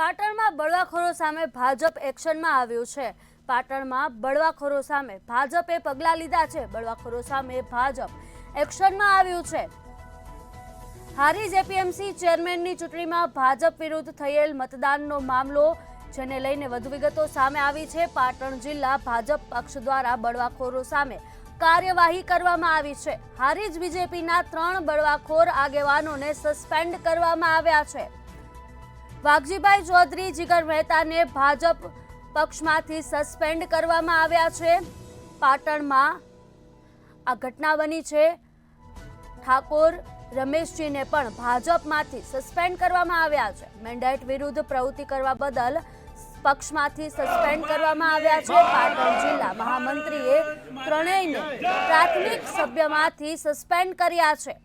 પાટણમાં બળવાખોરો સામે ભાજપ એક્શનમાં આવ્યું છે। પાટણમાં બળવાખોરો સામે ભાજપે પગલાં લીધા છે। બળવાખોરો સામે ભાજપ એક્શનમાં આવ્યું છે। હારીજ એપીએમસી ચેરમેનની ચૂંટણીમાં ભાજપ વિરુદ્ધ થયેલ મતદાનનો મામલો, જેને લઈને વધુ વિગતો સામે આવી છે। પાટણ જિલ્લા ભાજપ પક્ષ દ્વારા બળવાખોરો સામે કાર્યવાહી કરવામાં આવી છે। હારીજ બીજેપીના 3 બળવાખોર આગેવાનોને સસ્પેન્ડ કરવામાં આવ્યા છે। વાઘજીભાઈ ચૌધરી, જીગર મહેતાને ભાજપ પક્ષમાંથી સસ્પેન્ડ કરવામાં આવ્યા છે। પાટણમાં આ ઘટના બની છે। ઠાકોર રમેશજીને પણ ભાજપમાંથી સસ્પેન્ડ કરવામાં આવ્યા છે। મેન્ડેટ વિરુદ્ધ પ્રવૃત્તિ કરવા બદલ પક્ષમાંથી સસ્પેન્ડ કરવામાં આવ્યા છે। પાટણ જિલ્લા મહામંત્રીએ ત્રણેયને પ્રાથમિક સભ્યમાંથી સસ્પેન્ડ કર્યા છે।